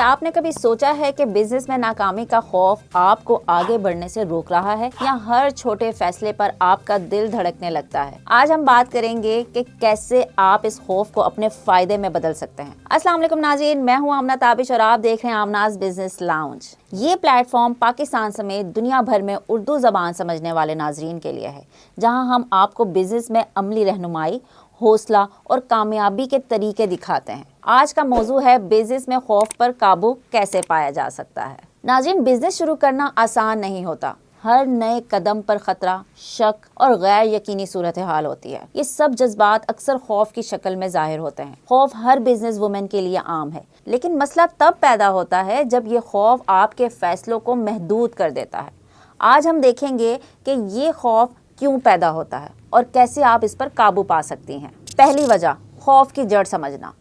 क्या आपने कभी सोचा है कि बिजनेस में नाकामी का खौफ आपको आगे बढ़ने से रोक रहा है या हर छोटे फैसले पर आपका दिल धड़कने लगता है? आज हम बात करेंगे कि कैसे आप इस खौफ को अपने फायदे में बदल सकते हैं। अस्सलाम वालेकुम नाज़रीन, मैं हूं आमना ताबिश और आप देख रहे हैं आमनाज बिजनेस लाउंज। ये प्लेटफॉर्म पाकिस्तान समेत दुनिया भर में उर्दू ज़बान समझने वाले नाजरीन के लिए है, जहां हम आपको बिजनेस में अमली रहनुमाई, हौसला और कामयाबी के तरीके दिखाते हैं। आज का मौजू है बिजनेस में खौफ पर काबू कैसे पाया जा सकता है। नाज़रीन, बिजनेस शुरू करना आसान नहीं होता। हर नए कदम पर खतरा, शक और गैर यकीनी सूरत हाल होती है। ये सब जज्बात अक्सर खौफ की शक्ल में जाहिर होते हैं। खौफ हर बिजनेस वुमेन के लिए आम है, लेकिन मसला तब पैदा होता है जब ये खौफ आपके फैसलों को महदूद कर देता है। आज हम देखेंगे कि ये खौफ क्यों पैदा होता है और कैसे आप इस पर काबू पा सकती हैं। पहली वजह, खौफ की जड़ समझना।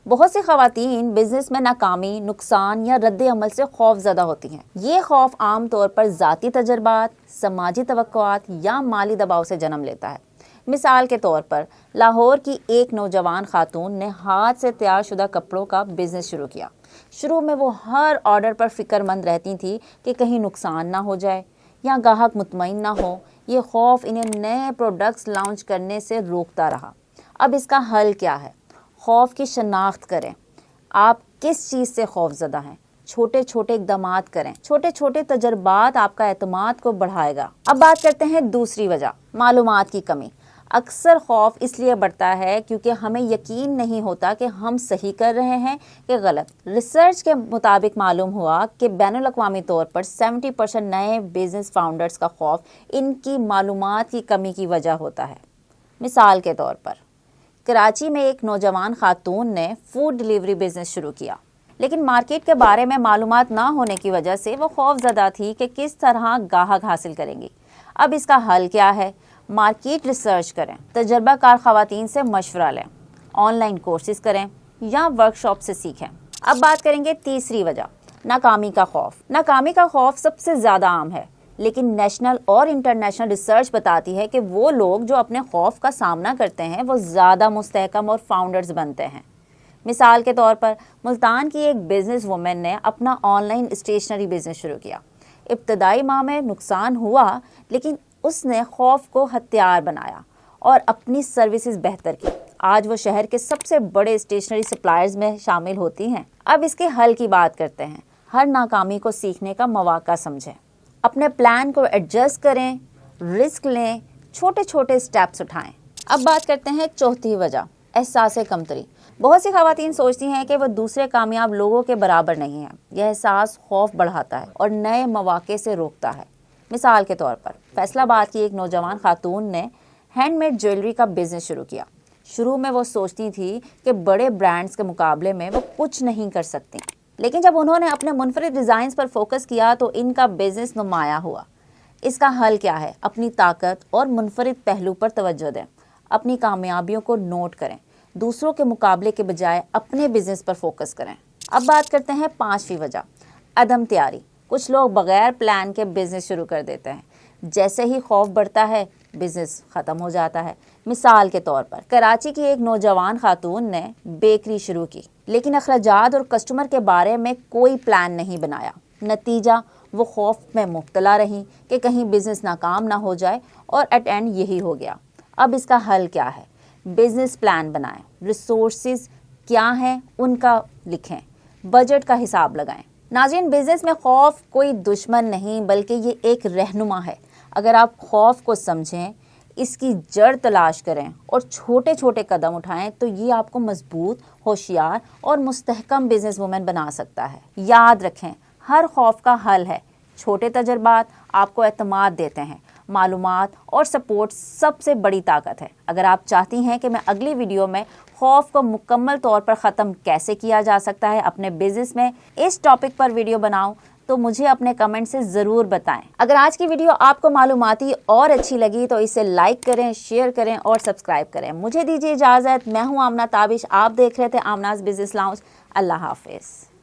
बहुत सी खवातीन बिजनेस में नाकामी, नुकसान या रद्द अमल से खौफ ज़दा होती हैं। ये खौफ आम तौर पर ज़ाती तजर्बात, समाजी तवक्कुआत या माली दबाव से जन्म लेता है। मिसाल के तौर पर लाहौर की एक नौजवान खातून ने हाथ से तैयार शुदा कपड़ों का बिजनेस शुरू किया। शुरू में वो हर ऑर्डर पर फिक्रमंद रहती थी कि कहीं नुकसान ना हो जाए या ग्राहक मुतमईन ना हो। ये खौफ इन्हें नए प्रोडक्ट्स लॉन्च करने से रोकता रहा। अब इसका हल क्या है? खौफ की शनाख्त करें। आप किस चीज़ से खौफजदा हैं? छोटे छोटे इक़दामात करें। छोटे छोटे तजर्बात आपका एतमाद को बढ़ाएगा। अब बात करते हैं दूसरी वजह, मालूमात की कमी। अक्सर खौफ इसलिए बढ़ता है क्योंकि हमें यकीन नहीं होता कि हम सही कर रहे हैं कि गलत। रिसर्च के मुताबिक मालूम हुआ कि बैनुल-अक़वामी तौर पर 70% नए बिजनेस फाउंडर्स का खौफ इनकी मालूमात की कमी की वजह होता है। मिसाल के तौर पर कराची में एक नौजवान खातून ने फूड डिलीवरी बिजनेस शुरू किया, लेकिन मार्केट के बारे में मालूमात ना होने की वजह से वो खौफजदा थी कि किस तरह ग्राहक हासिल करेंगी। अब इसका हल क्या है? मार्केट रिसर्च करें, तजर्बाकार खवातीन से मशवरा लें, ऑनलाइन कोर्सेज करें या वर्कशॉप से सीखें। अब बात करेंगे तीसरी वजह, नाकामी का खौफ। नाकामी का खौफ सबसे ज़्यादा आम है, लेकिन नेशनल और इंटरनेशनल रिसर्च बताती है कि वो लोग जो अपने खौफ का सामना करते हैं वो ज़्यादा मुस्तहकम और फाउंडर्स बनते हैं। मिसाल के तौर पर मुल्तान की एक बिजनेस वुमेन ने अपना ऑनलाइन स्टेशनरी बिजनेस शुरू किया। इब्तदाई माह में नुकसान हुआ, लेकिन उसने खौफ को हथियार बनाया और अपनी सर्विसेज बेहतर की। आज वो शहर के सबसे बड़े स्टेशनरी सप्लायर्स में शामिल होती हैं। अब इसके हल की बात करते हैं। हर नाकामी को सीखने का मौका समझें, अपने प्लान को एडजस्ट करें, रिस्क लें, छोटे छोटे स्टेप्स उठाएं। अब बात करते हैं चौथी वजह, एहसास कमतरी। बहुत सी खवातीन सोचती हैं कि वह दूसरे कामयाब लोगों के बराबर नहीं है। यह एहसास खौफ बढ़ाता है और नए मौके से रोकता है। मिसाल के तौर पर फैसलाबाद की एक नौजवान खातून ने हैंडमेड ज्वेलरी का बिजनेस शुरू किया। शुरू में वो सोचती थी कि बड़े ब्रांड्स के मुकाबले में वो कुछ नहीं कर सकती, लेकिन जब उन्होंने अपने मुनफरिद डिज़ाइंस पर फोकस किया तो इनका बिजनेस नुमाया हुआ। इसका हल क्या है? अपनी ताकत और मुनफरिद पहलू पर तवज्जो दें, अपनी कामयाबियों को नोट करें, दूसरों के मुकाबले के बजाय अपने बिजनेस पर फोकस करें। अब बात करते हैं पांचवी वजह, अदम तैयारी। कुछ लोग बगैर प्लान के बिजनेस शुरू कर देते हैं। जैसे ही खौफ बढ़ता है, बिजनेस ख़त्म हो जाता है। मिसाल के तौर पर कराची की एक नौजवान खातून ने बेकरी शुरू की, लेकिन अखराजात और कस्टमर के बारे में कोई प्लान नहीं बनाया। नतीजा, वो खौफ में मुब्तला रही कि कहीं बिजनेस नाकाम ना हो जाए और एट एंड यही हो गया। अब इसका हल क्या है? बिजनेस प्लान बनाएं, रिसोर्सेज क्या हैं उनका लिखें, बजट का हिसाब लगाएं। नाज़रीन, बिजनेस में खौफ कोई दुश्मन नहीं बल्कि ये एक रहनुमा है। अगर आप खौफ को समझें, इसकी जड़ तलाश करें और छोटे छोटे कदम उठाएं तो ये आपको मजबूत, होशियार और मुस्तहकम बिजनेस वुमेन बना सकता है। याद रखें, हर खौफ का हल है। छोटे तजर्बात आपको एतमाद देते हैं। मालूमात और सपोर्ट सबसे बड़ी ताकत है। अगर आप चाहती हैं कि मैं अगली वीडियो में खौफ को मुकम्मल तौर पर ख़त्म कैसे किया जा सकता है अपने बिजनेस में, इस टॉपिक पर वीडियो बनाऊं, तो मुझे अपने कमेंट से ज़रूर बताएं। अगर आज की वीडियो आपको मालूमाती और अच्छी लगी तो इसे लाइक करें, शेयर करें और सब्सक्राइब करें। मुझे दीजिए इजाज़त। मैं हूं आमना ताबिश, आप देख रहे थे आमनाज बिजनेस लाउंज। अल्लाह हाफिज़।